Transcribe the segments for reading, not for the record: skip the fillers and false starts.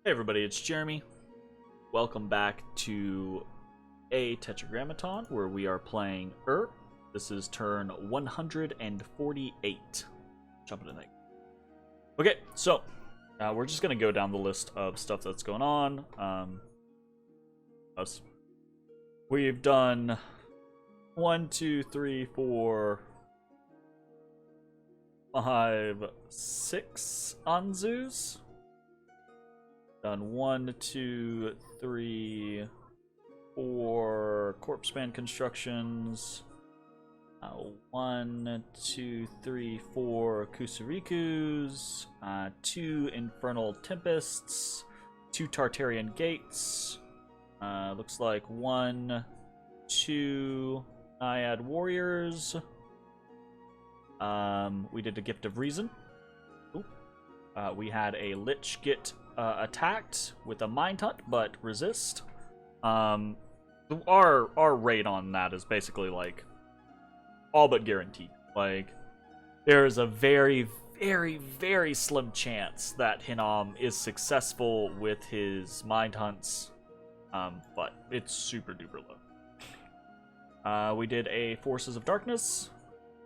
Hey everybody, it's Jeremy. Welcome back to EA Tetragrammaton, where we are playing This is turn 148. Jumping in there. Okay, so we're just gonna go down the list of stuff that's going on. We've done 1, 2, 3, 4, 5, 6 Anzus. Done 1, 2, 3, 4 corpse band constructions. 1, 2, 3, 4 Kusurikus. 2 Infernal Tempests. 2 Tartarian Gates. Looks like 1, 2 Naiad Warriors. We did a Gift of Reason. We had a Lich get attacked with a Mind Hunt, but resist. Our rate on that is basically like all but guaranteed. Like, there is a very, very, very slim chance that Hinam is successful with his Mind Hunts, but it's super duper low. We did a Forces of Darkness.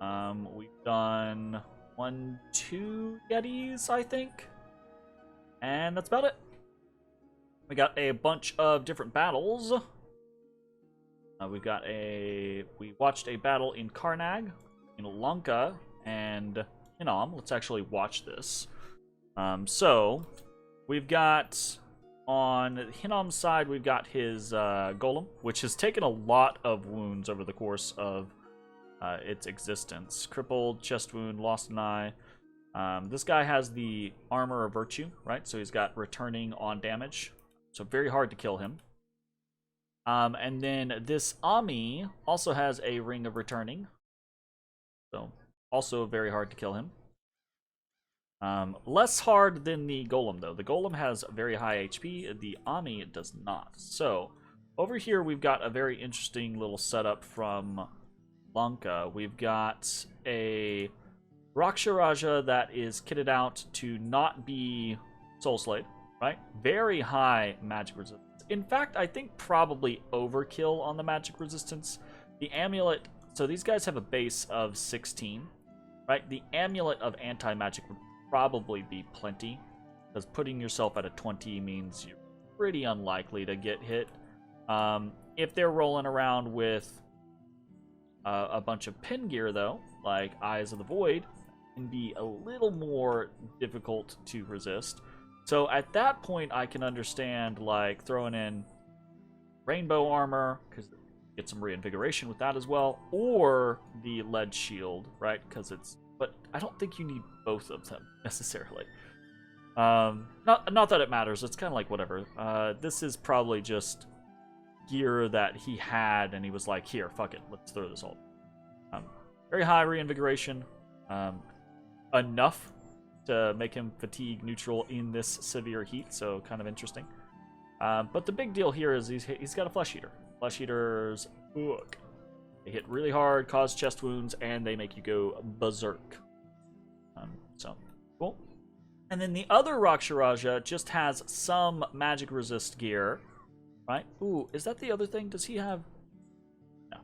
We've done 1, 2 Yetis, I think. And that's about it. We got a bunch of different battles. We watched a battle in Karnag, in Lanka, and Hinam. Let's actually watch this. So, we've got, on Hinam's side, we've got his Golem, which has taken a lot of wounds over the course of its existence. Crippled, chest wound, lost an eye. This guy has the Armor of Virtue, right? So he's got returning on damage. So very hard to kill him. And then this Ami also has a Ring of Returning. So also very hard to kill him. Less hard than the Golem, though. The Golem has very high HP. The Ami does not. So over here we've got a very interesting little setup from Lanka. We've got a Raksharaja that is kitted out to not be Soul Slave, right? Very high magic resistance. In fact, I think probably overkill on the magic resistance. The amulet, so these guys have a base of 16, right? The amulet of anti-magic would probably be plenty, because putting yourself at a 20 means you're pretty unlikely to get hit. If they're rolling around with a bunch of pin gear, though, like Eyes of the Void, can be a little more difficult to resist. So at that point, I can understand like throwing in rainbow armor, because you get some reinvigoration with that as well, or the lead shield, right? Because it's, but I don't think you need both of them necessarily. Not that it matters. It's kind of like whatever. This is probably just gear that he had, and he was like, "Here, fuck it, let's throw this all." Very high reinvigoration. Enough to make him fatigue neutral in this severe heat, so kind of interesting. But the big deal here is he's got a Flesh Eater. Flesh Eaters, ugh. They hit really hard, cause chest wounds, and they make you go berserk. So, cool. And then the other Raksharaja just has some magic resist gear, right? Ooh, is that the other thing? Does he have... No.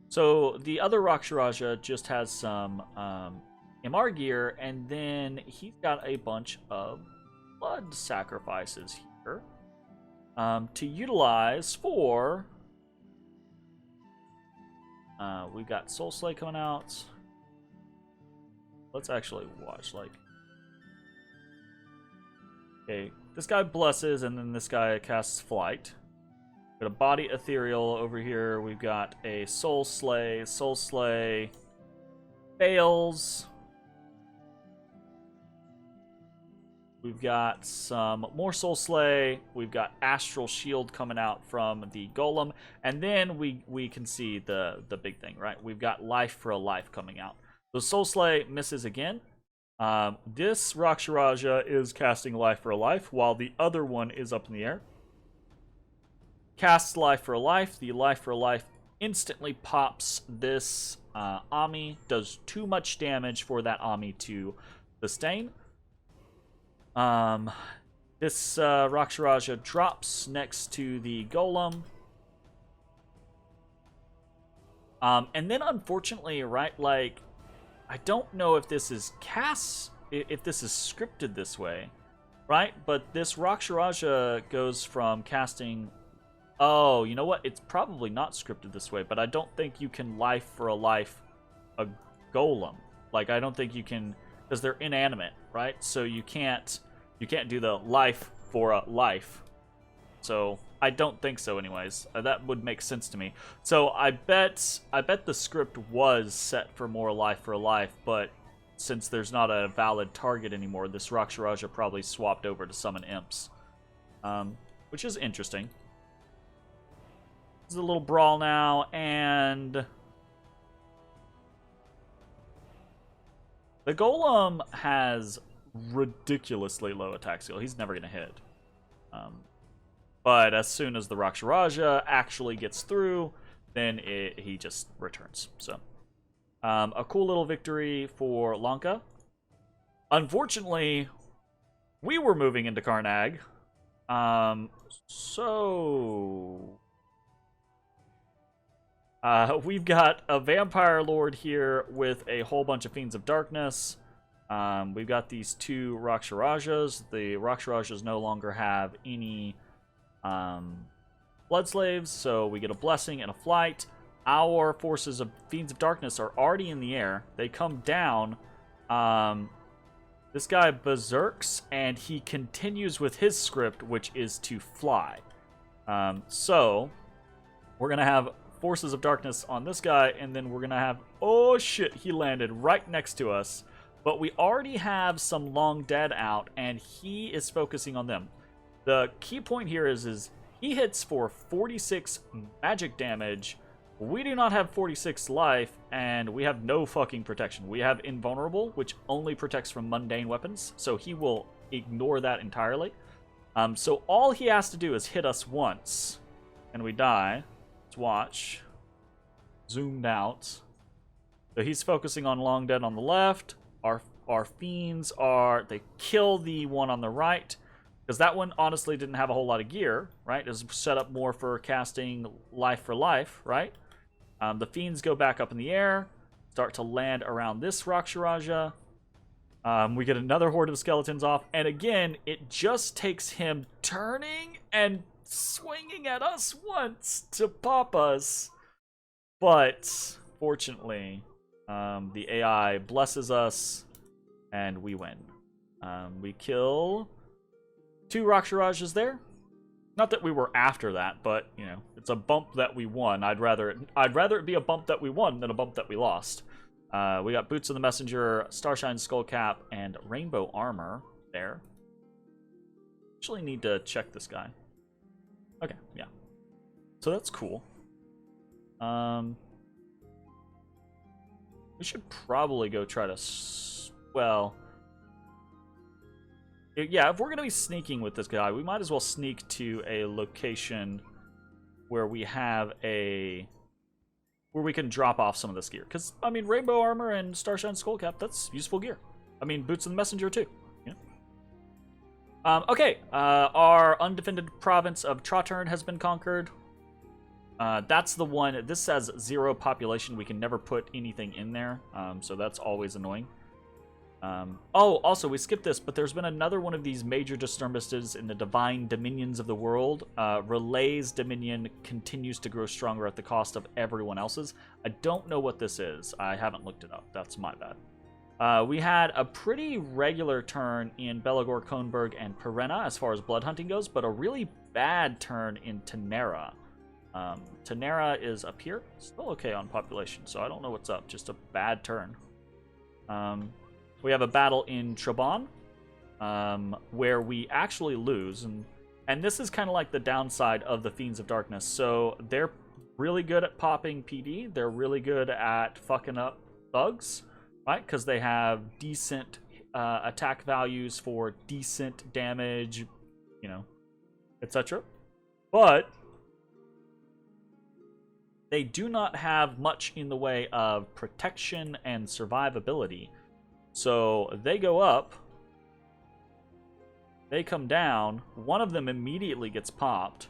So the other Raksharaja just has some MR gear, and then he's got a bunch of blood sacrifices here to utilize for... we've got Soul Slay coming out. Let's actually watch, like... Okay, this guy blesses, and then this guy casts Flight. Got a Body Ethereal over here. We've got a Soul Slay. Soul Slay fails. We've got some more Soul Slay. We've got Astral Shield coming out from the Golem. And then we can see the big thing, right? We've got Life for a Life coming out. The Soul Slay misses again. This Raksharaja is casting Life for a Life, while the other one is up in the air. Casts Life for a Life. The Life for a Life instantly pops this Ami. Does too much damage for that Ami to sustain. This Raksharaja drops next to the golem. And then unfortunately, right, like, I don't know if this is if this is scripted this way, right? But this Raksharaja goes from casting. Oh, you know what? It's probably not scripted this way, but I don't think you can life for a life a golem. Like, I don't think you can, because they're inanimate, right? So you can't do the life for a life. So I don't think so, anyways. That would make sense to me. So I bet the script was set for more life for a life, but since there's not a valid target anymore, this Raksharaja probably swapped over to summon imps, which is interesting. There's a little brawl now, and the golem has ridiculously low attack skill. He's never going to hit. But as soon as the Raksharaja actually gets through, then he just returns. So, a cool little victory for Lanka. Unfortunately, we were moving into Karnag. We've got a Vampire Lord here with a whole bunch of Fiends of Darkness. We've got these two Raksharajas. The Raksharajas no longer have any Blood Slaves, so we get a Blessing and a Flight. Our forces of Fiends of Darkness are already in the air. They come down. This guy berserks, and he continues with his script, which is to fly. So, we're going to have Forces of Darkness on this guy, and then we're going to have... Oh, shit, he landed right next to us. But we already have some Long Dead out, and he is focusing on them. The key point here is he hits for 46 magic damage. We do not have 46 life, and we have no fucking protection. We have Invulnerable, which only protects from mundane weapons, so he will ignore that entirely. So all he has to do is hit us once, and we die. Let's watch. Zoomed out. So he's focusing on Long Dead on the left. Our fiends they kill the one on the right, because that one honestly didn't have a whole lot of gear, right? It was set up more for casting life for life, right? The fiends go back up in the air, start to land around this Raksharaja. We get another horde of skeletons off, and again, it just takes him turning and swinging at us once to pop us. But fortunately, the AI blesses us, and we win. We kill 2 Raksharajas there. Not that we were after that, but you know, it's a bump that we won. I'd rather it be a bump that we won than a bump that we lost. We got Boots of the Messenger, Starshine Skullcap, and Rainbow Armor there. Actually need to check this guy. Okay, yeah. So that's cool. We should probably go try to... Well... Yeah, if we're going to be sneaking with this guy, we might as well sneak to a location where we have where we can drop off some of this gear. Because, I mean, Rainbow Armor and Starshine Skullcap, that's useful gear. I mean, Boots of the Messenger, too. Yeah. Okay, our undefended province of Traturn has been conquered. That's the one. This has 0 population. We can never put anything in there, so that's always annoying. Oh, also, we skipped this, but there's been another one of these major disturbances in the divine dominions of the world. Relay's dominion continues to grow stronger at the cost of everyone else's. I don't know what this is. I haven't looked it up. That's my bad. We had a pretty regular turn in Belagor, Kohnberg, and Perenna as far as blood hunting goes, but a really bad turn in Tenera. Tenera is up here. Still okay on population, so I don't know what's up. Just a bad turn. We have a battle in Traban, where we actually lose, and this is kind of like the downside of the Fiends of Darkness. So they're really good at popping PD. They're really good at fucking up thugs, right? Because they have decent attack values for decent damage, you know, etc. But they do not have much in the way of protection and survivability. So they go up, They come down. One of them immediately gets popped.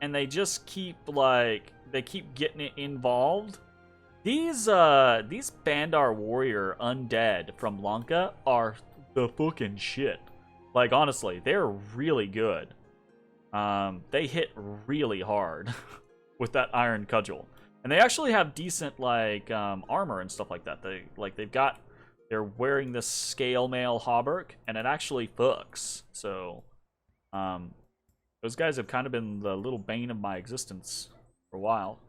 And they just keep, like, they keep getting it involved. These Bandar Warrior undead from Lanka are the fucking shit. Like, honestly, they're really good. They hit really hard with that Iron Cudgel. And they actually have decent, like, armor and stuff like that. They're wearing this scale mail hauberk, and it actually fucks. So, those guys have kind of been the little bane of my existence for a while.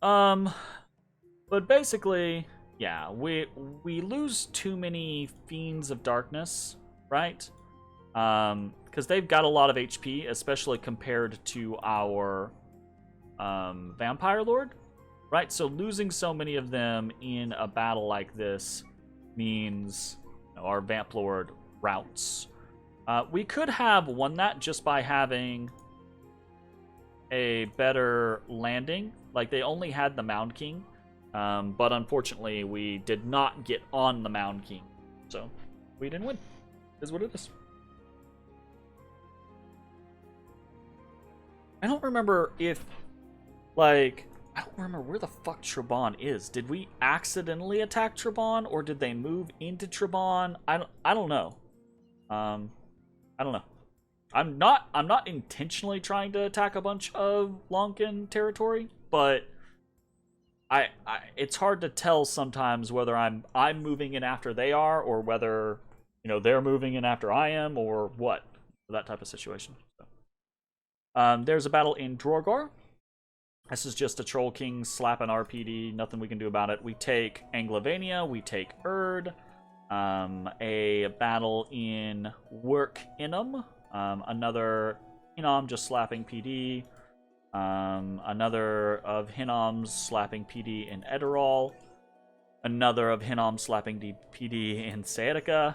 But basically, yeah, we lose too many Fiends of Darkness, right? Because they've got a lot of HP, especially compared to our Vampire Lord, right? So losing so many of them in a battle like this means, you know, our Vamp Lord routes. We could have won that just by having a better landing. Like, they only had the Mound King, but unfortunately we did not get on the Mound King, so we didn't win. It is what it is. I don't remember if, like, I don't remember where the fuck Traban is. Did we accidentally attack Traban, or did they move into Traban? I don't know. I don't know. I'm not intentionally trying to attack a bunch of Lankan territory, but it's hard to tell sometimes whether I'm moving in after they are, or whether, you know, they're moving in after I am, or what, that type of situation. So, there's a battle in Drorgor. This is just a Troll King slapping RPD. Nothing we can do about it. We take Anglovania. We take Erd. A battle in Work Inum. Another Hinnom just slapping PD. Another of Hinnom's slapping PD in Edirol. Another of Hinnom slapping PD in Saetica.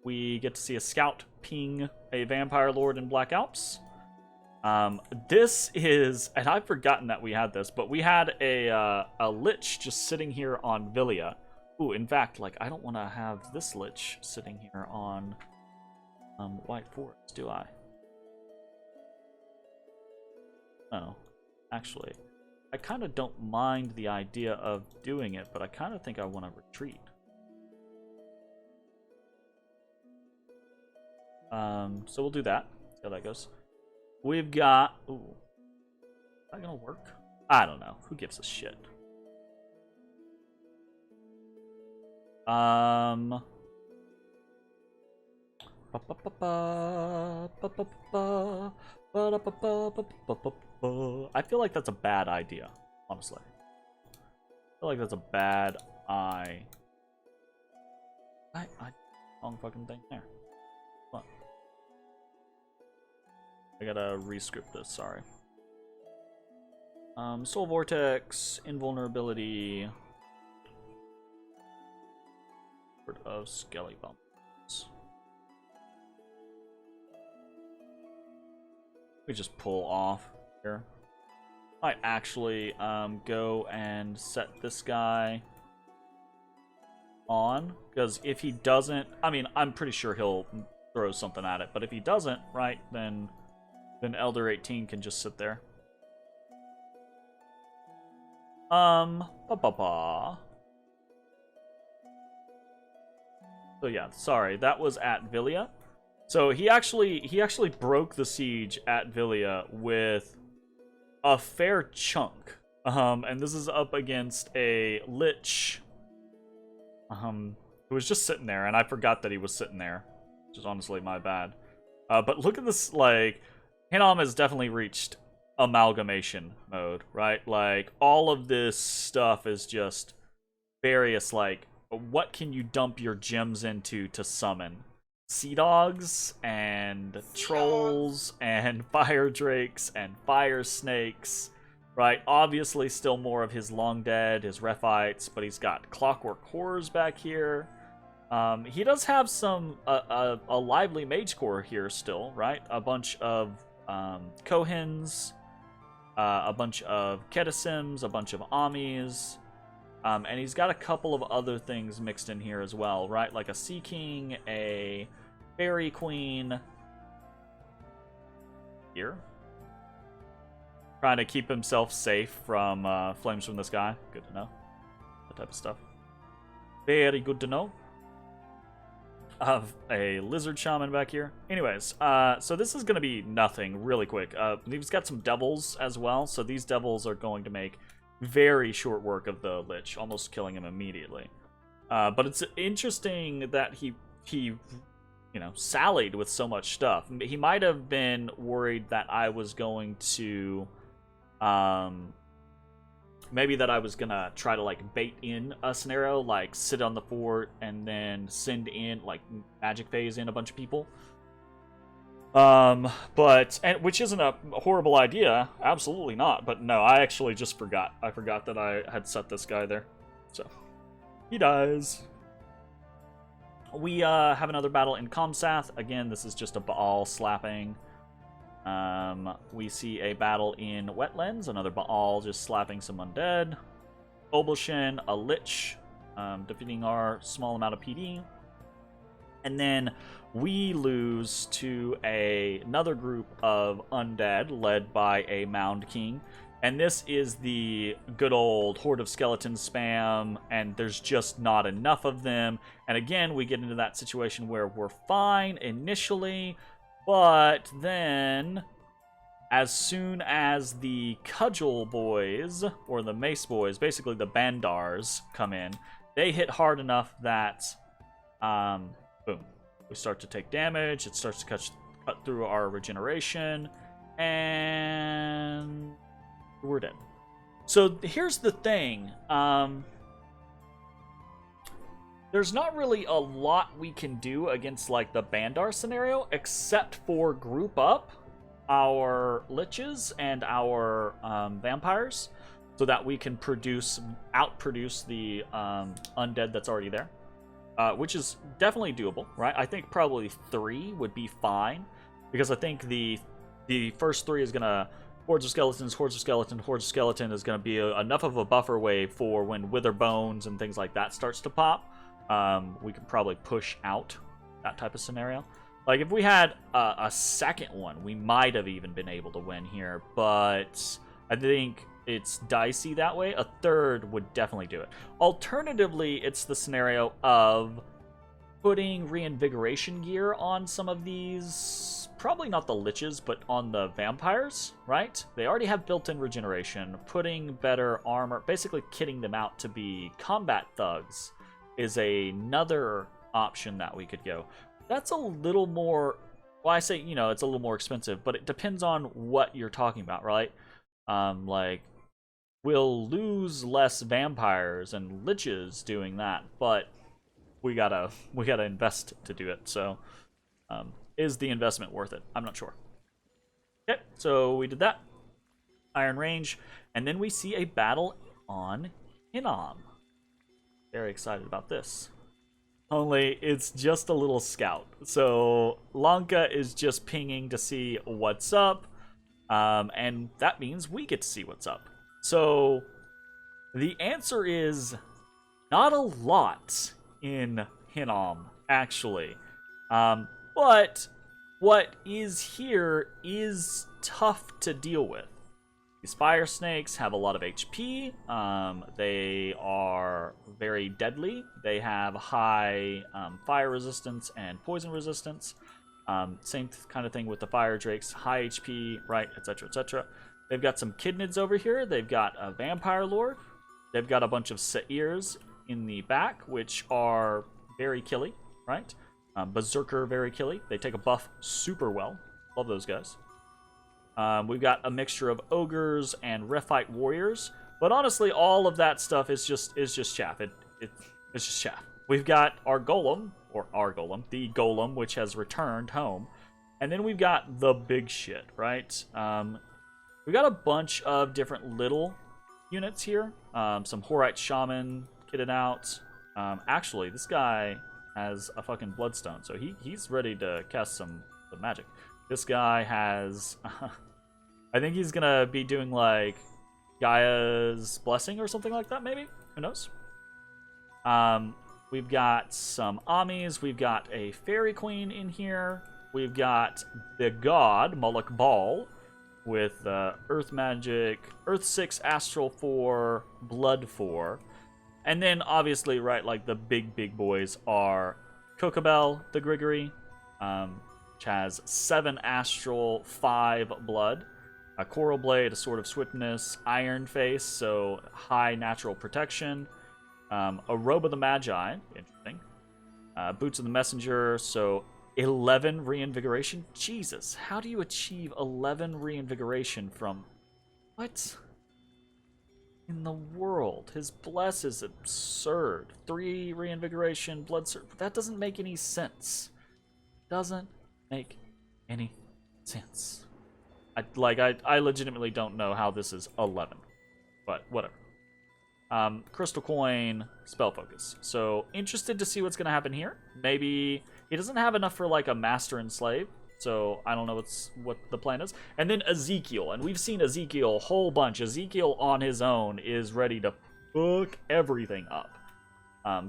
We get to see a scout ping a Vampire Lord in Black Alps. This is, and I've forgotten that we had this, but we had a Lich just sitting here on Villia. Ooh, in fact, like, I don't want to have this Lich sitting here on White Forest, do I? No. Actually, I kind of don't mind the idea of doing it, but I kind of think I want to retreat. So we'll do that. See how that goes. We've got... Ooh. Is that gonna work? I don't know. Who gives a shit? I feel like that's a bad idea, honestly. I feel like that's a bad wrong fucking thing there. Come on. I gotta rescript this, sorry. Soul Vortex, Invulnerability, of Skelly Bumps. We just pull off here. I actually go and set this guy on, because if he doesn't, I mean, I'm pretty sure he'll throw something at it, but if he doesn't, right, then Elder 18 can just sit there. So yeah, sorry, that was at Villia. So he actually broke the siege at Villia with a fair chunk. And this is up against a Lich who was just sitting there, and I forgot that he was sitting there, which is honestly my bad. But look at this, like, Hinnom has definitely reached amalgamation mode, right? Like, all of this stuff is just various, like, what can you dump your gems into to summon? Sea dogs and trolls and fire drakes and fire snakes, right? Obviously still more of his long dead, his rephites, but he's got clockwork horrors back here. He does have some a lively mage core here still, right? A bunch of Kohins, a bunch of Ketasims, a bunch of Amis. And he's got a couple of other things mixed in here as well, right? Like a Sea King, a Fairy Queen. Here. Trying to keep himself safe from flames from the sky. Good to know. That type of stuff. Very good to know. Of a lizard shaman back here. Anyways, so this is going to be nothing really quick. He's got some devils as well, so these devils are going to make very short work of the Lich, almost killing him immediately. But it's interesting that he you know, sallied with so much stuff. He might have been worried that I was going to maybe that I was gonna try to like bait in a scenario, like sit on the fort and then send in like magic phase in a bunch of people. But which isn't a horrible idea, absolutely not. But no, I actually just forgot. I forgot that I had set this guy there, so he dies. We have another battle in Comsath. Again, this is just a Baal slapping. We see a battle in Wetlands, another Baal just slapping some undead. Obelshin, a Lich, defeating our small amount of PD. And then we lose to another group of undead led by a Mound King. And this is the good old Horde of Skeletons spam, and there's just not enough of them. And again, we get into that situation where we're fine initially, but then as soon as the Cudgel boys, or the Mace boys, basically the Bandars, come in, they hit hard enough that, boom, we start to take damage, it starts to cut through our regeneration, and we're dead. So here's the thing. There's not really a lot we can do against like the Bandar scenario, except for group up our Liches and our vampires, so that we can outproduce the undead that's already there, which is definitely doable, right? I think probably 3 would be fine, because I think the first 3 is gonna Hordes of Skeletons, Hordes of Skeleton, Hordes of Skeleton is going to be enough of a buffer wave for when Wither Bones and things like that starts to pop. We could probably push out that type of scenario. Like, if we had a second one, we might have even been able to win here, but I think it's dicey that way. A third would definitely do it. Alternatively, it's the scenario of putting reinvigoration gear on some of these, probably not the Liches, but on the vampires, right? They already have built-in regeneration. Putting better armor, basically kitting them out to be combat thugs, is another option that we could go. That's a little more, well, I say, you know, it's a little more expensive, but it depends on what you're talking about, right? Like, we'll lose less vampires and Liches doing that, but we gotta invest to do it. So, is the investment worth it? I'm not sure. Okay, so we did that. Iron Range, and then we see a battle on Hinnom. Very excited about this. Only it's just a little scout. So Lanka is just pinging to see what's up, and that means we get to see what's up. So the answer is not a lot in Hinnom, actually. But what is here is tough to deal with. These fire snakes have a lot of HP. They are very deadly. They have high fire resistance and poison resistance. Same kind of thing with the fire drakes. High HP, right, etc., etc. They've got some kidnids over here. They've got a vampire lord. They've got a bunch of seirs in the back, which are very killy, right? Berserker, very killy. They take a buff super well. Love those guys. We've got a mixture of ogres and Rephite warriors, but honestly, all of that stuff is just chaff. It's just chaff. We've got our golem, the golem, which has returned home, and then we've got the big shit, right? We've got a bunch of different little units here. Some Horite shaman kitted out. Actually, this guy has a fucking bloodstone, so he's ready to cast some magic. This guy has, I think he's gonna be doing like Gaia's blessing or something like that, maybe? Who knows? We've got some Amis. We've got a Fairy Queen in here. We've got the God, Moloch Ball, with Earth Magic, Earth 6, Astral 4, Blood 4. And then, obviously, right, like, the big boys are Kokobel, the Grigory, which has 7 Astral, 5 Blood, a Coral Blade, a Sword of Swiftness, Iron Face, so high natural protection, a Robe of the Magi, interesting, Boots of the Messenger, so 11 Reinvigoration. Jesus, how do you achieve 11 Reinvigoration from... What? In the world? His Bless is absurd. 3 Reinvigoration, Blood Surge. That doesn't make any sense. Doesn't make any sense. I legitimately don't know how this is 11. But, whatever. Crystal Coin, Spell Focus. So, interested to see what's going to happen here. Maybe he doesn't have enough for, like, a Master and Slave. So, I don't know what the plan is. And then Ezekiel. And we've seen Ezekiel a whole bunch. Ezekiel on his own is ready to fuck everything up.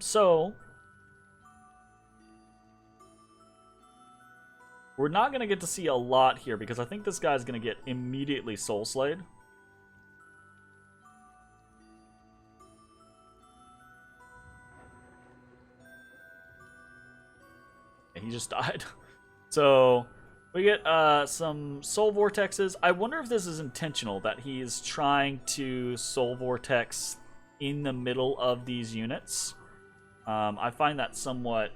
So, we're not going to get to see a lot here because I think this guy's going to get immediately Soul Slayed. He just died. So, we get some Soul Vortexes. I wonder if this is intentional, that he's trying to Soul Vortex in the middle of these units. I find that somewhat...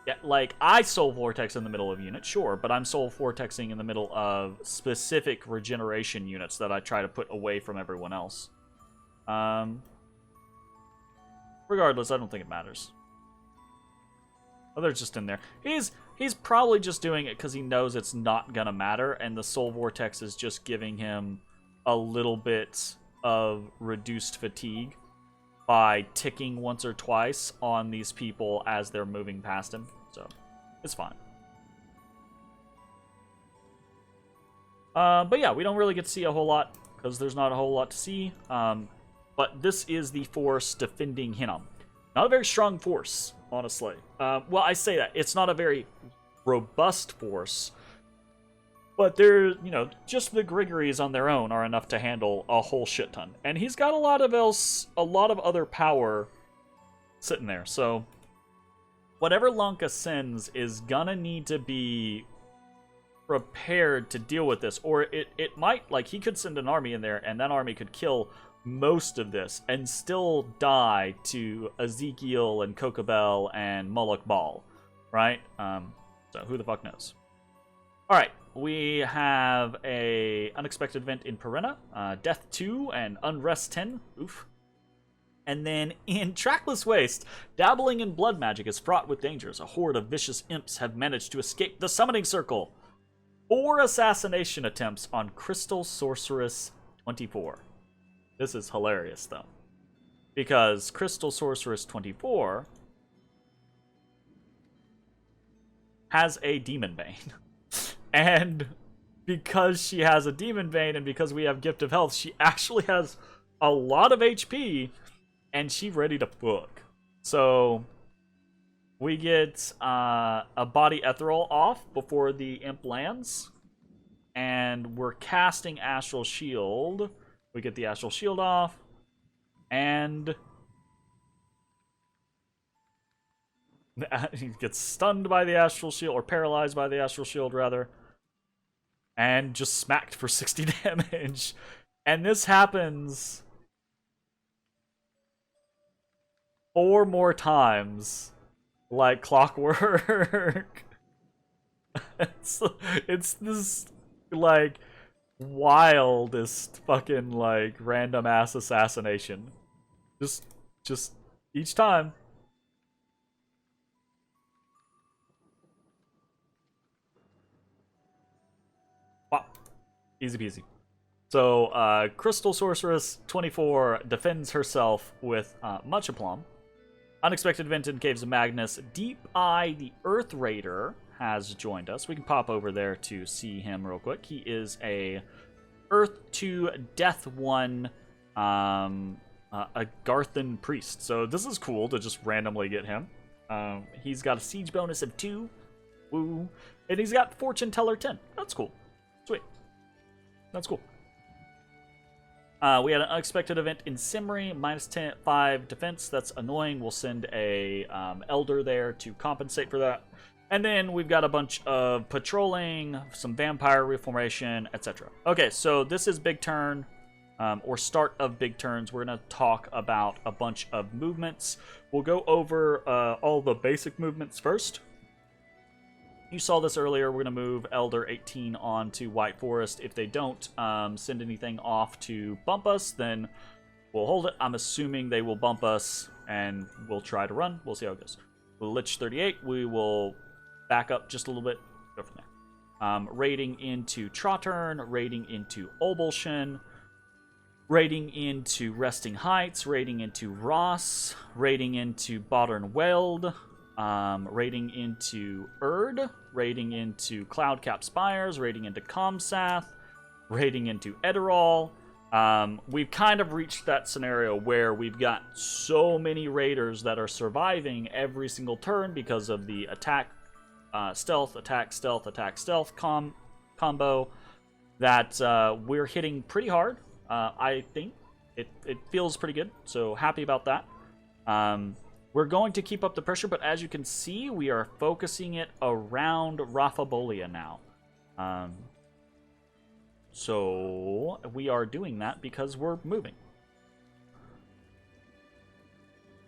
Yeah, like, I Soul Vortex in the middle of units, sure, but I'm Soul Vortexing in the middle of specific regeneration units that I try to put away from everyone else. Regardless, I don't think it matters. Oh, they're just in there. He's probably just doing it because he knows it's not gonna matter, and the Soul Vortex is just giving him a little bit of reduced fatigue by ticking once or twice on these people as they're moving past him. So, it's fine. But yeah, we don't really get to see a whole lot because there's not a whole lot to see. But this is the force defending Hinnom. Not a very strong force, honestly. Well, I say that. It's not a very robust force. But they're, you know, just the Grigories on their own are enough to handle a whole shit ton. And he's got a lot of other power sitting there. So, whatever Lanka sends is gonna need to be prepared to deal with this. Or it might, like, he could send an army in there, and that army could kill most of this and still die to Ezekiel and Kokobel and Moloch Ball, right? So who the fuck knows? All right, we have a unexpected event in Perenna, Death 2 and Unrest 10. Oof. And then in Trackless Waste, dabbling in blood magic is fraught with dangers. A horde of vicious imps have managed to escape the summoning circle. 4 assassination attempts on Crystal Sorceress 24. This is hilarious, though, because Crystal Sorceress 24 has a Demon Bane. And because she has a Demon Bane and because we have Gift of Health, she actually has a lot of HP, and she's ready to fuck. So we get a Body Ethereal off before the Imp lands, and we're casting Astral Shield. We get the Astral Shield off, and he gets stunned by the Astral Shield, or paralyzed by the Astral Shield, rather, and just smacked for 60 damage. And this happens 4 more times, like clockwork. It's this, like, wildest fucking, like, random ass assassination. Just each time. Wow. Easy peasy. So, Crystal Sorceress 24 defends herself with much aplomb. Unexpected event in Caves of Magnus. Deep Eye, the Earth Raider, has joined us. We can pop over there to see him real quick. He is a Earth 2, Death 1. a Garthan priest. So this is cool to just randomly get him. He's got a siege bonus of 2. Woo. And he's got fortune teller 10. That's cool. Sweet. That's cool. We had an unexpected event in Simri, minus 5 defense. That's annoying. We'll send a elder there to compensate for that. And then we've got a bunch of patrolling, some vampire reformation, etc. Okay, so this is big turn, or start of big turns. We're going to talk about a bunch of movements. We'll go over all the basic movements first. You saw this earlier. We're going to move Elder 18 on to White Forest. If they don't send anything off to bump us, then we'll hold it. I'm assuming they will bump us, and we'll try to run. We'll see how it goes. Lich 38, we will back up just a little bit. Go from there. Raiding into Trottern, raiding into Obulshin, raiding into Resting Heights, raiding into Ross, raiding into Bodern Weld, raiding into Erd, raiding into Cloudcap Spires, raiding into Comsath, raiding into Edirol. We've kind of reached that scenario where we've got so many raiders that are surviving every single turn because of the attack, stealth, attack, stealth, attack, stealth combo that we're hitting pretty hard. I think it feels pretty good, so happy about that. We're going to keep up the pressure, but as you can see, we are focusing it around Raphabolia now. So we are doing that because we're moving.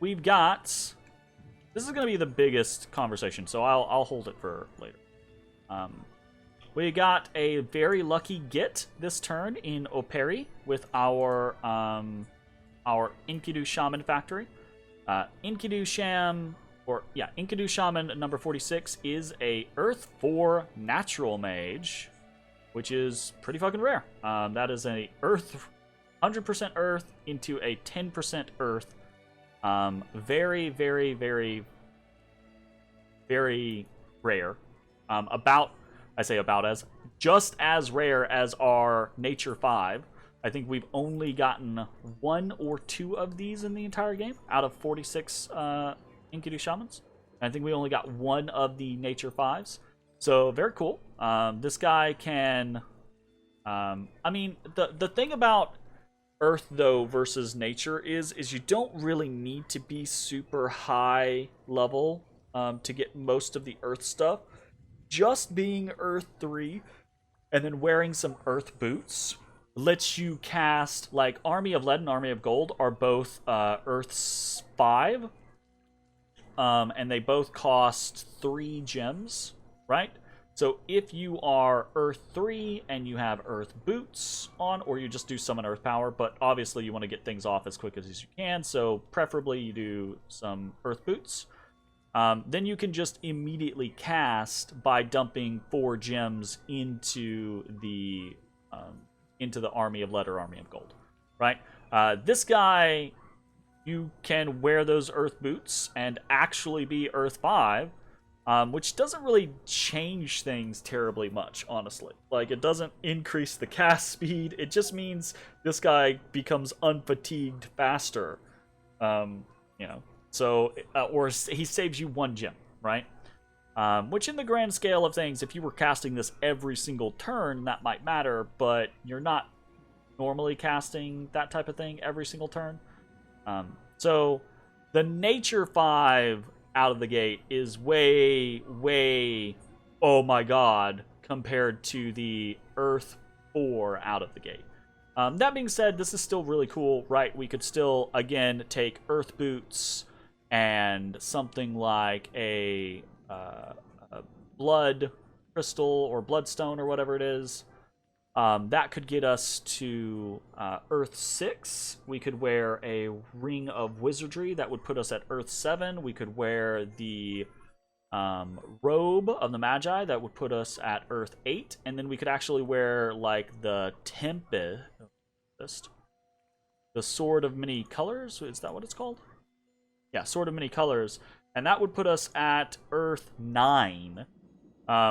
We've got... This is going to be the biggest conversation, so I'll hold it for later. We got a very lucky get this turn in Operi with our Enkidu Shaman factory. Enkidu Shaman number 46 is a Earth 4 natural mage, which is pretty fucking rare. That is a Earth, 100% Earth into a 10% Earth. Very, very, very, very rare. Just as rare as our Nature 5. I think we've only gotten 1 or 2 of these in the entire game out of 46 Enkidu Shamans. I think we only got 1 of the Nature 5s. So, very cool. This guy can... I mean, the thing about Earth, though, versus Nature is you don't really need to be super high level to get most of the Earth stuff. Just being Earth 3 and then wearing some Earth boots lets you cast, like, Army of Lead and Army of Gold are both Earth 5. And they both cost 3 gems, right? So if you are Earth 3 and you have Earth boots on, or you just do summon Earth power, but obviously you want to get things off as quick as you can, so preferably you do some Earth boots. Then you can just immediately cast by dumping 4 gems into the Army of Lead or Army of Gold, right? This guy, you can wear those Earth boots and actually be Earth 5, which doesn't really change things terribly much, honestly. Like, it doesn't increase the cast speed. It just means this guy becomes unfatigued faster, you know. So, or he saves you 1 gem, right? Which in the grand scale of things, if you were casting this every single turn, that might matter, but you're not normally casting that type of thing every single turn. So the Nature 5 out of the gate is way, oh my god, compared to the Earth 4 out of the gate. That being said, this is still really cool, right? We could still, again, take Earth Boots and something like a Blood Crystal or Bloodstone or whatever it is. That could get us to Earth 6. We could wear a Ring of Wizardry. That would put us at Earth 7. We could wear the Robe of the Magi. That would put us at Earth 8. And then we could actually wear, like, the Tempest. The Sword of Many Colors. Is that what it's called? Yeah, Sword of Many Colors. And that would put us at Earth 9.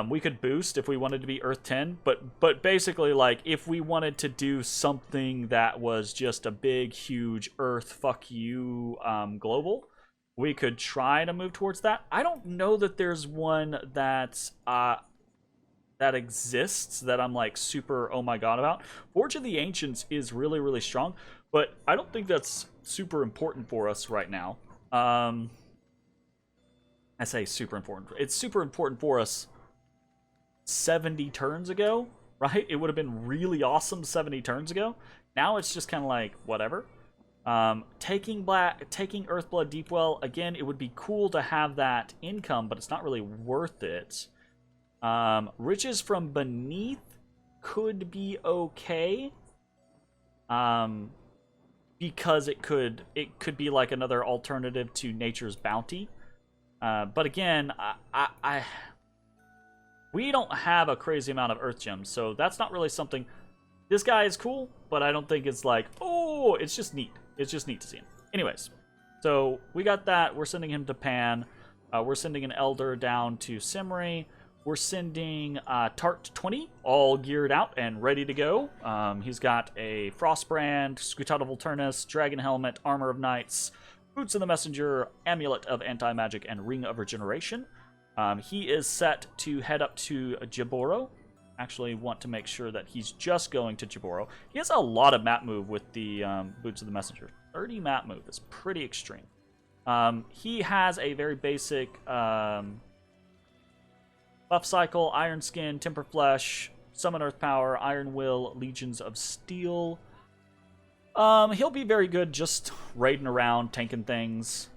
We could boost if we wanted to be Earth 10, but basically, like, if we wanted to do something that was just a big, huge Earth fuck you global, we could try to move towards that. I don't know that there's one that's that exists that I'm like super oh my god about. Forge of the Ancients is really, really strong, but I don't think that's super important for us right now. I say super important. It's super important for us 70 turns ago, right? It would have been really awesome 70 turns ago. Now it's just kind of like whatever. Taking Earthblood Deepwell, again, it would be cool to have that income, but it's not really worth it. Riches from Beneath could be okay. Because it could be like another alternative to Nature's Bounty. But again, we don't have a crazy amount of Earth Gems, so that's not really something. This guy is cool, but I don't think it's like, oh, it's just neat. It's just neat to see him. Anyways, so we got that. We're sending him to Pan. We're sending an Elder down to Simri. We're sending Tart 20, all geared out and ready to go. He's got a Frostbrand, Scutata Volturnus, Dragon Helmet, Armor of Knights, Boots of the Messenger, Amulet of Anti-Magic, and Ring of Regeneration. He is set to head up to Jaboro. Actually want to make sure that he's just going to Jaboro. He has a lot of map move with the Boots of the Messenger. 30 map move is pretty extreme. He has a very basic Buff Cycle, Iron Skin, Temper Flesh, Summon Earth Power, Iron Will, Legions of Steel. He'll be very good just raiding around, tanking things.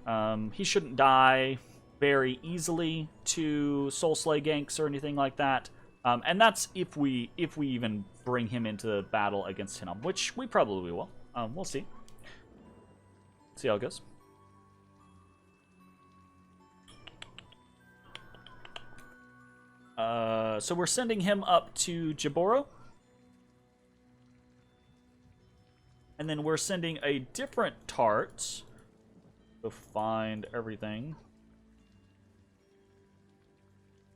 He shouldn't die very easily to Soul Slay ganks or anything like that. And that's if we even bring him into battle against Hinnom, which we probably will. We'll see. See how it goes. So we're sending him up to Jaboro. And then we're sending a different Tart. Go find everything.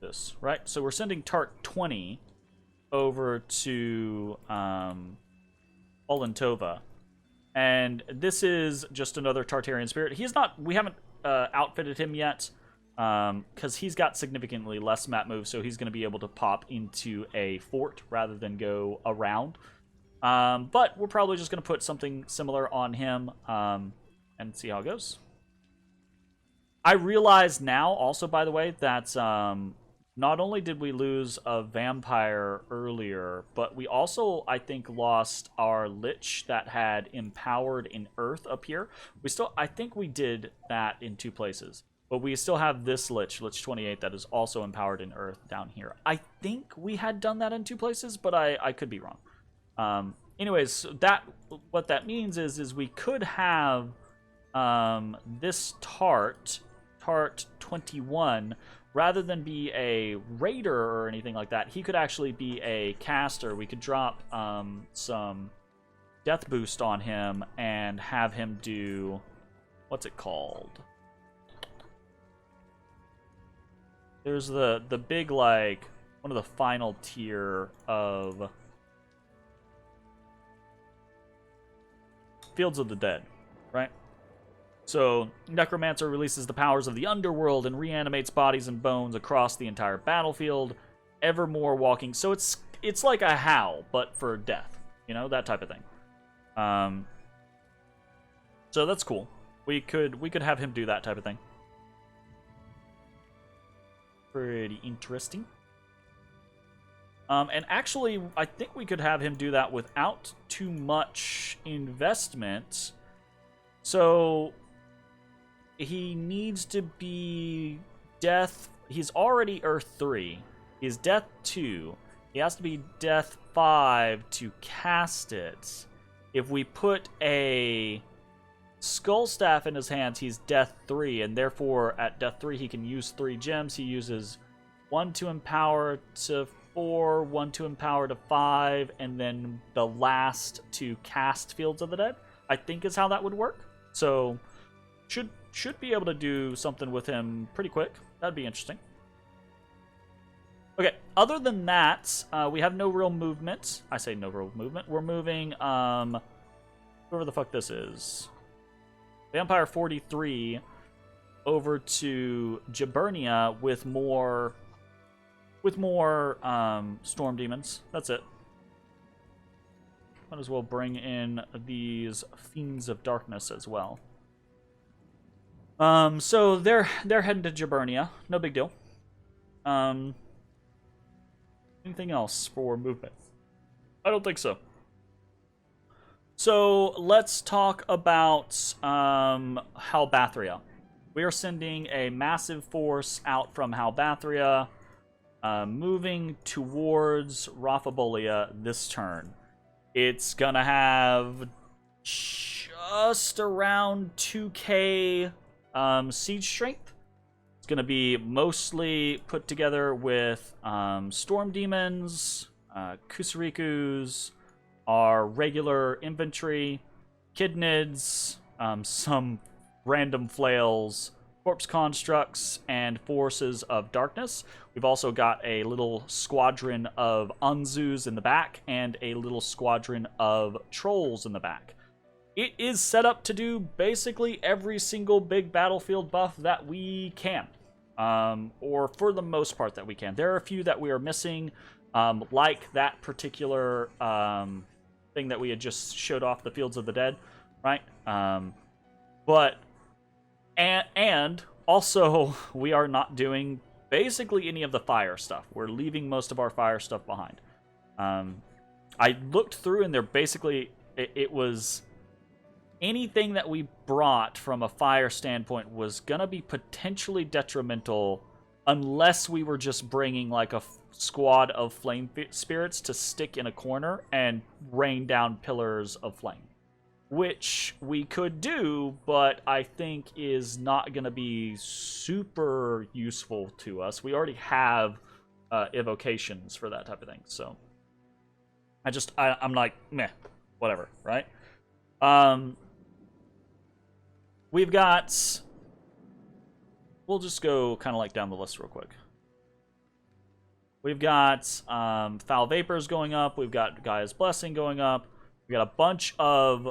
This, right? So we're sending Tart 20 over to Olentova. And this is just another Tartarian spirit. He's not, we haven't outfitted him yet. Because he's got significantly less map moves, so he's going to be able to pop into a fort rather than go around. But we're probably just going to put something similar on him and see how it goes. I realize now, also, by the way, that not only did we lose a vampire earlier, but we also, I think, lost our Lich that had empowered in Earth up here. I think we did that in 2 places. But we still have this Lich 28, that is also empowered in Earth down here. I think we had done that in 2 places, but I could be wrong. Anyways, what that means is we could have this Tart 21, rather than be a raider or anything like that, he could actually be a caster. We could drop some death boost on him and have him do, what's it called? There's the big, like, one of the final tier of Fields of the Dead, right? So, Necromancer releases the powers of the underworld and reanimates bodies and bones across the entire battlefield, evermore walking. So it's like a Howl, but for death, you know, that type of thing. So that's cool. We could have him do that type of thing. Pretty interesting. And actually, I think we could have him do that without too much investment. So he needs to be Death. He's already Earth 3. He's Death 2. He has to be Death 5 to cast it. If we put a Skull Staff in his hands, he's Death 3, and therefore at Death 3 he can use 3 gems. He uses 1 to empower to 4, 1 to empower to 5, and then the last to cast Fields of the Dead, I think is how that would work. So should be able to do something with him pretty quick. That'd be interesting. Okay, other than that, we have no real movement. I say no real movement. We're moving, whoever the fuck this is. Vampire 43 over to Gibernia with more storm demons. That's it. Might as well bring in these Fiends of Darkness as well. So they're heading to Gibernia. No big deal. Anything else for movement? I don't think so. So let's talk about Halbathria. We are sending a massive force out from Halbathria, moving towards Raphabolia this turn. It's gonna have just around 2k siege strength. It's gonna be mostly put together with storm demons, kusarikus, our regular infantry, kidnids, some random flails, corpse constructs, and forces of darkness. We've also got a little squadron of Unzus in the back and a little squadron of trolls in the back. It is set up to do basically every single big battlefield buff that we can, or for the most part that we can. There are a few that we are missing, like that particular thing that we had just showed off, the Fields of the Dead, right? But and also we are not doing basically any of the fire stuff. We're leaving most of our fire stuff behind. I looked through and they're basically it was anything that we brought from a fire standpoint was gonna be potentially detrimental unless we were just bringing like a squad of flame spirits to stick in a corner and rain down pillars of flame, which we could do, but I think is not going to be super useful to us. We already have evocations for that type of thing, so I'm like, meh, whatever, right? We've got, we'll just go kind of like down the list real quick. We've got Foul Vapors going up. We've got Gaia's Blessing going up. We've got a bunch of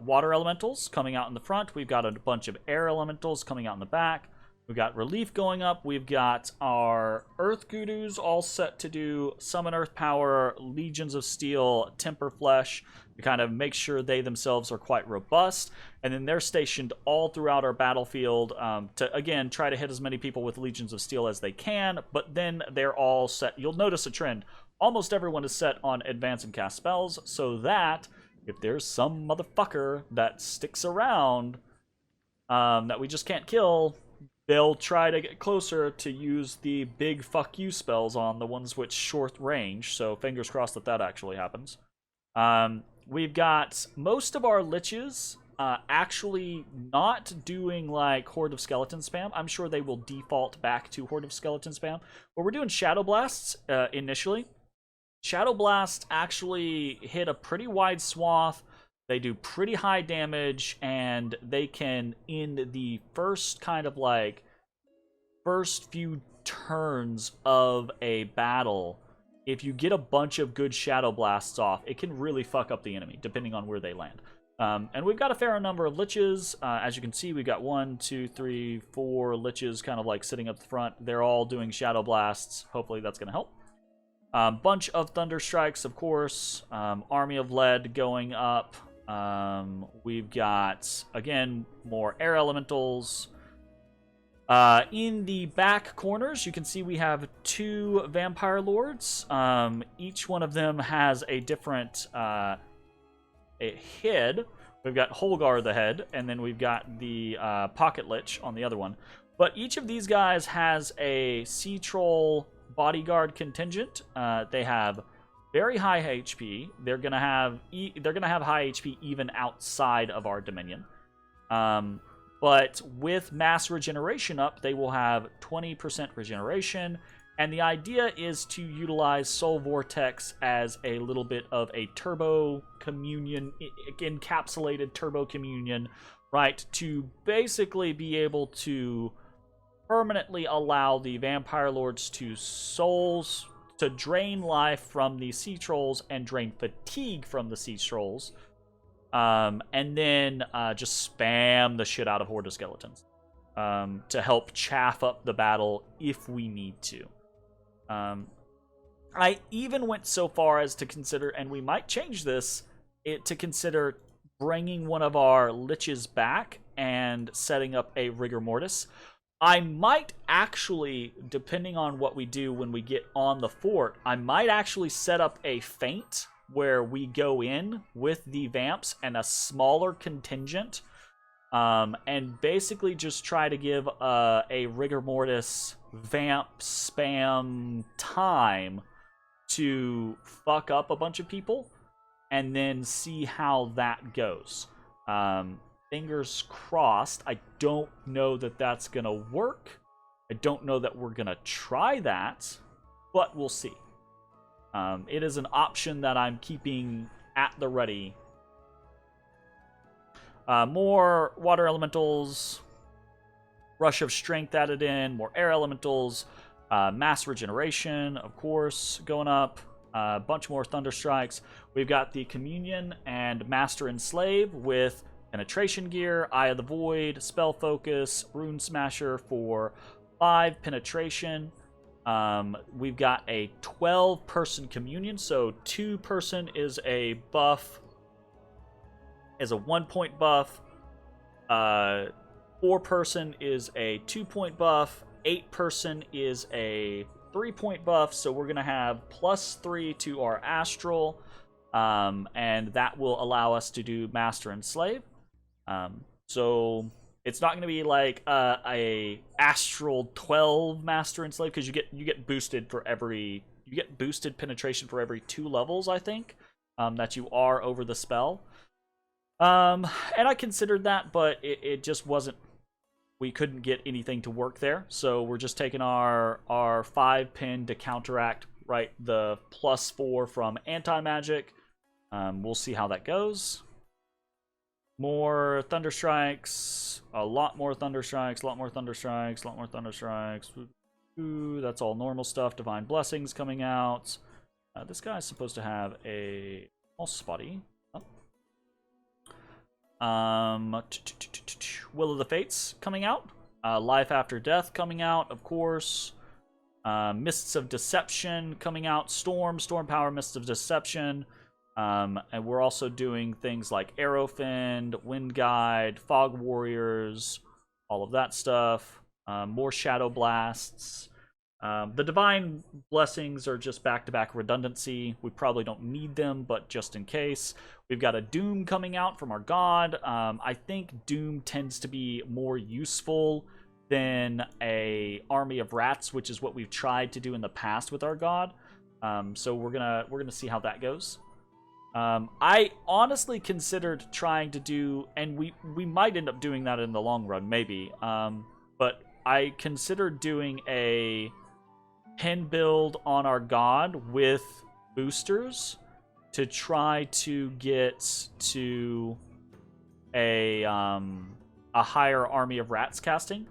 water elementals coming out in the front. We've got a bunch of air elementals coming out in the back. We've got Relief going up. We've got our Earth Gurus all set to do Summon Earth Power, Legions of Steel, Temper Flesh, to kind of make sure they themselves are quite robust. And then they're stationed all throughout our battlefield to, again, try to hit as many people with Legions of Steel as they can. But then they're all set. You'll notice a trend. Almost everyone is set on Advance and Cast Spells, so that if there's some motherfucker that sticks around that we just can't kill, they'll try to get closer to use the big fuck you spells on the ones with short range, so fingers crossed that that actually happens. We've got most of our liches actually not doing like Horde of Skeleton spam. I'm sure they will default back to Horde of Skeleton spam, but we're doing Shadow Blasts initially. Shadow Blast actually hit a pretty wide swath. They do pretty high damage, and they can, in the first kind of like first few turns of a battle, if you get a bunch of good Shadow Blasts off, it can really fuck up the enemy, depending on where they land. And we've got a fair number of liches. As you can see, we've got 1, 2, 3, 4 liches kind of like sitting up the front. They're all doing Shadow Blasts. Hopefully that's going to help. Bunch of Thunder Strikes, of course. Army of Lead going up. We've got, again, more Air Elementals. In the back corners, you can see we have 2 Vampire Lords. Each one of them has a different a head. We've got Holgar the head, and then we've got the Pocket Lich on the other one. But each of these guys has a Sea Troll bodyguard contingent. They have very high HP. They're gonna have high HP even outside of our dominion. But with mass regeneration up, they will have 20% regeneration. And the idea is to utilize Soul Vortex as a little bit of a turbo communion, encapsulated turbo communion, right? To basically be able to permanently allow the vampire lords to drain life from the sea trolls and drain fatigue from the sea trolls. And then just spam the shit out of horde of skeletons to help chaff up the battle if we need to. I even went so far as to consider, and we might change this, to consider bringing one of our liches back and setting up a rigor mortis. I might actually, depending on what we do when we get on the fort, I might actually set up a feint where we go in with the vamps and a smaller contingent, and basically just try to give a rigor mortis vamp spam time to fuck up a bunch of people, and then see how that goes. Fingers crossed. I don't know that that's going to work. I don't know that we're going to try that, but we'll see. It is an option that I'm keeping at the ready. More water elementals. Rush of strength added in. More air elementals. Mass regeneration, of course, going up. A bunch more thunder strikes. We've got the communion and master and slave with penetration gear, Eye of the Void, spell focus, rune smasher for 5 penetration. We've got a 12-person communion, so 2-person is a buff, is a 1-point buff. 4-person is a 2-point buff. 8-person is a 3-point buff, so we're going to have +3 to our astral, and that will allow us to do master and slave. So it's not going to be like a astral 12 master and slave, because you get boosted for every, you get boosted penetration for every 2 levels, I think, that you are over the spell. And I considered that, but it just wasn't, we couldn't get anything to work there, so we're just taking our 5 pin to counteract, right, the +4 from anti-magic. We'll see how that goes. More thunder strikes, a lot more thunder strikes, a lot more thunder strikes, a lot more thunder strikes. Ooh, that's all normal stuff. Divine blessings coming out. This guy's supposed to have a small spotty. Will of the Fates coming out. Life After Death coming out, of course. Mists of Deception coming out. Storm Power, Mists of Deception. And we're also doing things like Arrowfiend, Wind Guide, Fog Warriors, all of that stuff. More Shadow Blasts. The Divine Blessings are just back-to-back redundancy. We probably don't need them, but just in case. We've got a Doom coming out from our god. I think Doom tends to be more useful than a Army of Rats, which is what we've tried to do in the past with our god. So we're gonna see how that goes. I honestly considered trying to do, and we might end up doing that in the long run, maybe. But I considered doing a pin build on our god with boosters to try to get to a higher Army of Rats casting.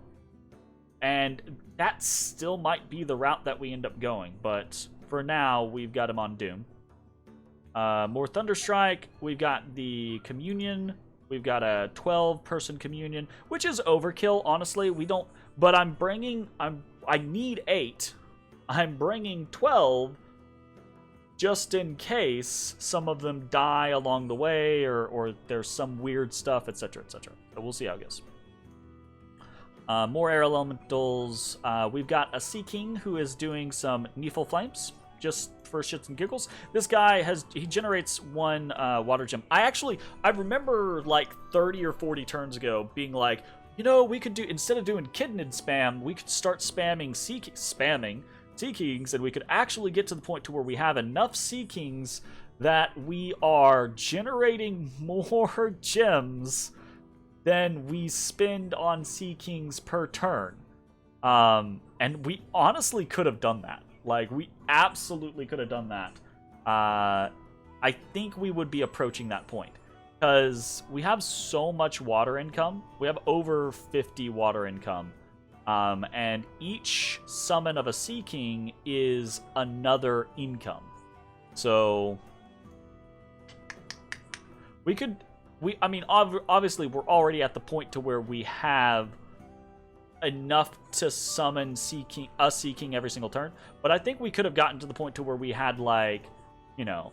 And that still might be the route that we end up going, but for now, we've got him on Doom. More Thunderstrike. We've got the Communion. We've got a 12-person Communion, which is overkill, honestly. We don't, but I need 8. I'm bringing 12 just in case some of them die along the way, or there's some weird stuff, etc., etc. So we'll see how it goes. More air elementals. We've got a Sea King who is doing some Nephil Flames, just for shits and giggles. This guy he generates 1 water gem. I remember like 30 or 40 turns ago being like, you know, we could do, instead of doing Kidnid spam, we could start spamming Sea Kings, and we could actually get to the point to where we have enough Sea Kings that we are generating more gems than we spend on Sea Kings per turn. And we honestly could have done that. Like, we absolutely could have done that. I think we would be approaching that point, because we have so much water income. We have over 50 water income. And each summon of a Sea King is another income. So I mean, obviously we're already at the point to where we have enough to summon a Sea King every single turn. But I think we could have gotten to the point to where we had, like, you know,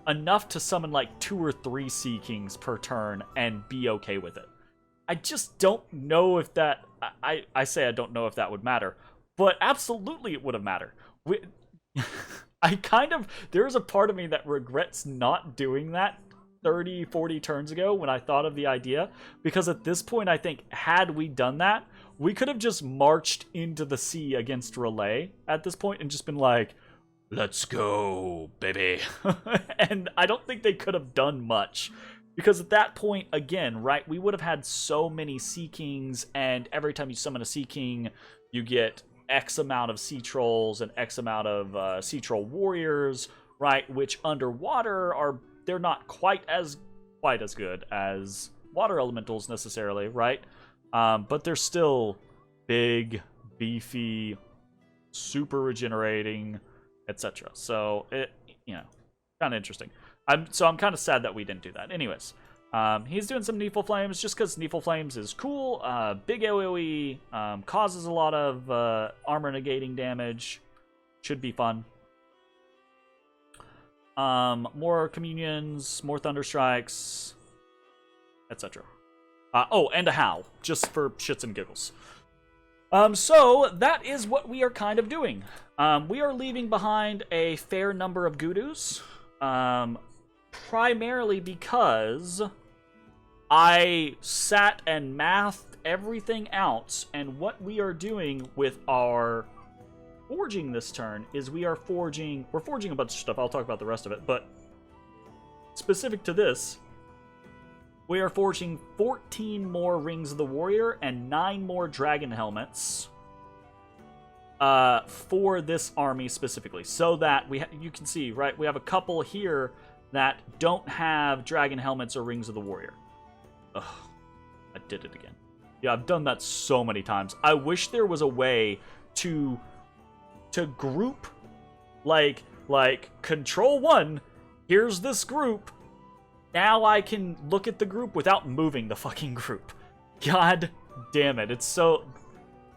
enough to summon like 2 or 3 Sea Kings per turn and be okay with it. I just don't know if that... I say I don't know if that would matter, but absolutely it would have mattered. There's a part of me that regrets not doing that 30, 40 turns ago when I thought of the idea, because at this point I think had we done that, we could have just marched into the sea against Relay at this point and just been like, let's go, baby. And I don't think they could have done much. Because at that point, again, right, we would have had so many Sea Kings, and every time you summon a Sea King, you get X amount of Sea Trolls and X amount of Sea Troll Warriors, right, which underwater they're not quite as good as Water Elementals necessarily, right? But they're still big, beefy, super regenerating, etc. So, kind of interesting. I'm kind of sad that we didn't do that. Anyways, he's doing some Needful Flames just because Needful Flames is cool. Big AoE, causes a lot of armor negating damage. Should be fun. More Communions, more Thunder Strikes, etc. And a Howl, just for shits and giggles. So that is what we are kind of doing. We are leaving behind a fair number of Gudus. Primarily because I sat and mathed everything out, and what we are doing with our forging this turn is we're forging a bunch of stuff. I'll talk about the rest of it, but specific to this, we are forging 14 more Rings of the Warrior and 9 more Dragon Helmets for this army specifically, so that you can see, right, we have a couple here that don't have Dragon Helmets or Rings of the Warrior. Ugh, I did it again. Yeah, I've done that so many times. I wish there was a way to group, like Control 1, here's this group. Now I can look at the group without moving the fucking group. God damn it, it's so...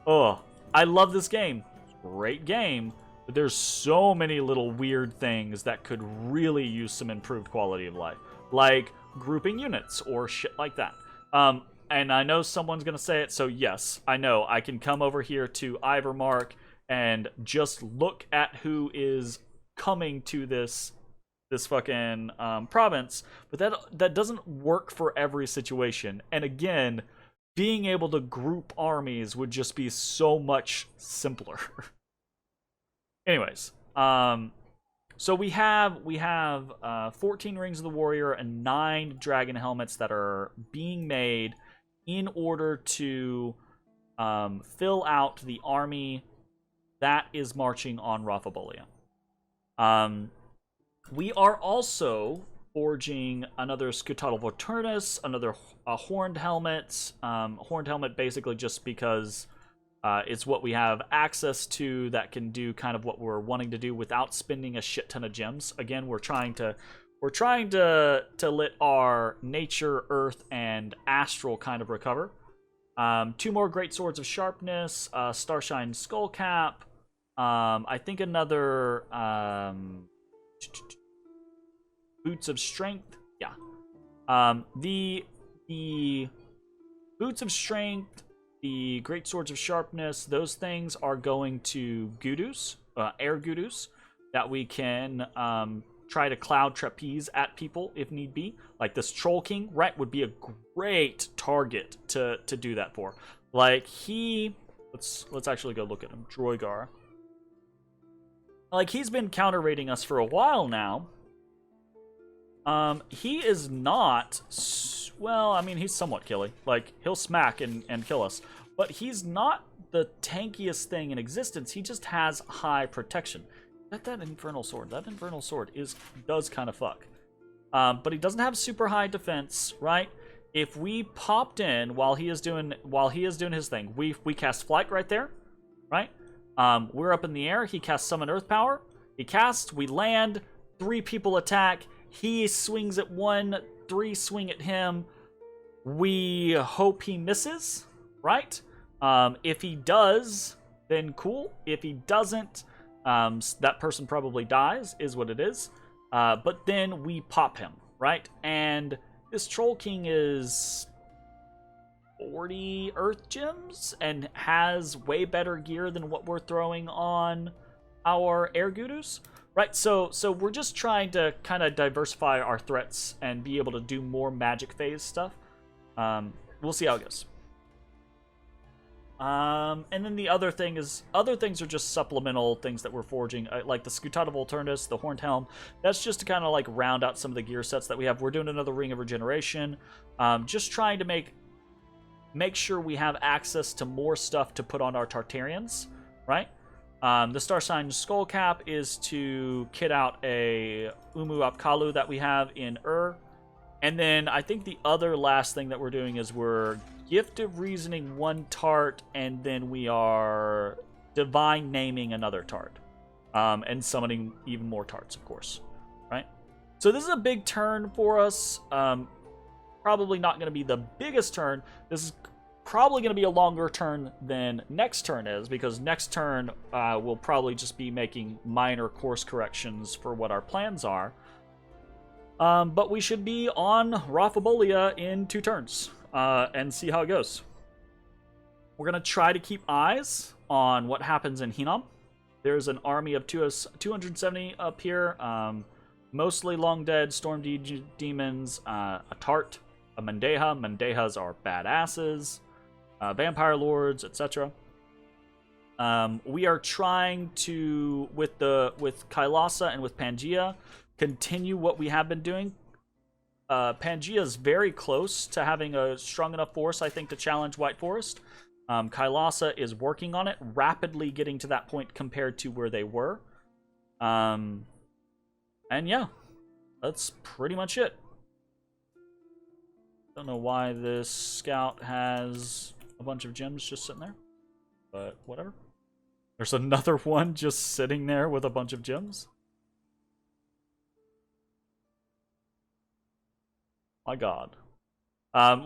Oh, I love this game. Great game. But there's so many little weird things that could really use some improved quality of life. Like grouping units or shit like that. And I know someone's going to say it, so yes, I know. I can come over here to Ivermark and just look at who is coming to this fucking province. But that doesn't work for every situation. And again, being able to group armies would just be so much simpler. Anyways, so we have 14 Rings of the Warrior and 9 Dragon Helmets that are being made in order to fill out the army that is marching on Raphabolia. We are also forging another Scutadal Vorturnus, another Horned Helmet. Horned Helmet basically just because... it's what we have access to that can do kind of what we're wanting to do without spending a shit ton of gems. Again, we're trying to let our nature, earth, and astral kind of recover. 2 more Great Swords of Sharpness, Starshine Skullcap. I think another Boots of Strength. Yeah. The Boots of Strength, the Great Swords of Sharpness, those things are going to Gudus, air Gudus, that we can try to Cloud Trapeze at people if need be. Like this Troll King, right, would be a great target to do that for. Like let's actually go look at him, Droigar. Like he's been counter-raiding us for a while now. He is not... Well, I mean, he's somewhat killy. Like, he'll smack and kill us. But he's not the tankiest thing in existence. He just has high protection. That Infernal Sword. That Infernal Sword does kind of fuck. But he doesn't have super high defense, right? if we popped in while he is doing his thing, we cast flight right there, right? We're up in the air. He casts summon earth power. He casts. We land. 3 people attack. He swings at 1. 3 swing at him. We hope he misses, right? If he does, then cool. If he doesn't, that person probably dies, is what it is. But then we pop him, right? And this Troll King is 40 Earth Gems and has way better gear than what we're throwing on our Air Gurus, right? So we're just trying to kind of diversify our threats and be able to do more magic phase stuff. We'll see how it goes. And then the other things are just supplemental things that we're forging, like the Scutata Volturnus, the Horned Helm. That's just to kind of like round out some of the gear sets that we have. We're doing another Ring of Regeneration, just trying to make sure we have access to more stuff to put on our Tartarians, right? The Star Sign Skull Cap is to kit out a Umu Apkalu that we have in and then I think the other last thing that we're doing is we're Gift of Reasoning 1 tart, and then we are Divine Naming another tart. And summoning even more tarts, of course. Right? So this is a big turn for us. Probably not going to be the biggest turn. This is probably going to be a longer turn than next turn is, because next turn we'll probably just be making minor course corrections for what our plans are. But we should be on Raphabolia in 2 turns. And see how it goes. We're going to try to keep eyes on what happens in Hinam. There's an army of 270 up here. Mostly long dead, storm demons, a Tart, a Mandeha. Mandehas are badasses. Vampire lords, etc. We are trying to, with Kailasa and with Pangea, continue what we have been doing. Pangea is very close to having a strong enough force, I think, to challenge White Forest. Kailasa is working on it, rapidly getting to that point compared to where they were. And yeah, that's pretty much it. Don't know why this scout has a bunch of gems just sitting there, but whatever. There's another one just sitting there with a bunch of gems. My God.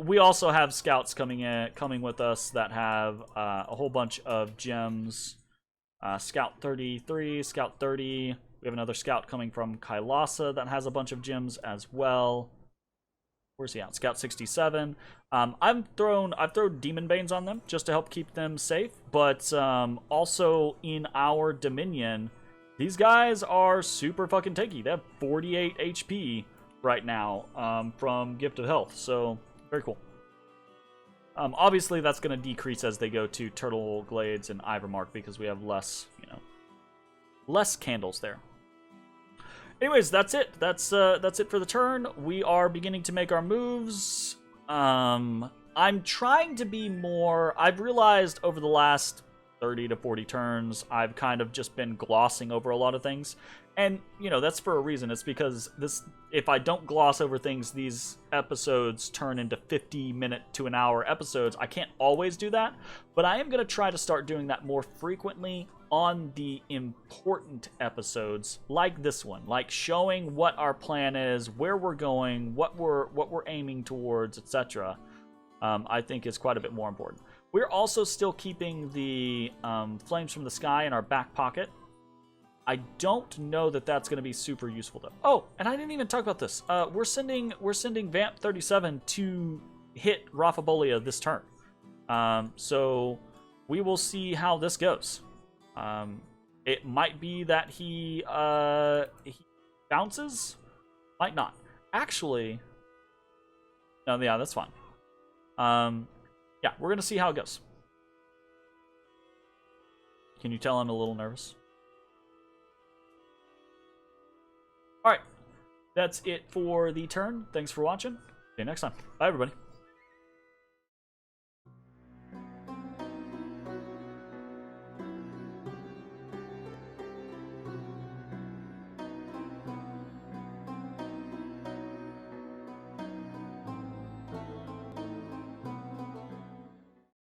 We also have scouts coming with us that have a whole bunch of gems. Scout 33, Scout 30. We have another scout coming from Kailasa that has a bunch of gems as well. Where's he at? Scout 67. I've thrown Demon Banes on them just to help keep them safe. But also in our Dominion, these guys are super fucking tanky. They have 48 HP. Right now from Gift of Health, so very cool. Obviously that's going to decrease as they go to Turtle Glades and Ivermark because we have less candles there. Anyways, that's it. That's it for the turn. We are beginning to make our moves. I'm trying to be more. I've realized over the last 30 to 40 turns, I've kind of just been glossing over a lot of things. And, that's for a reason. It's because if I don't gloss over things, these episodes turn into 50-minute to an hour episodes. I can't always do that, but I am going to try to start doing that more frequently on the important episodes like this one, like showing what our plan is, where we're going, what we're aiming towards, etc. I think is quite a bit more important. We're also still keeping the Flames from the Sky in our back pocket. I don't know that that's going to be super useful though. Oh, and I didn't even talk about this. We're sending Vamp 37 to hit Raphabolia this turn. So we will see how this goes. It might be that he bounces, might not. Actually, no, yeah, that's fine. Yeah, we're gonna see how it goes. Can you tell I'm a little nervous? Alright, that's it for the turn. Thanks for watching. See you next time. Bye, everybody.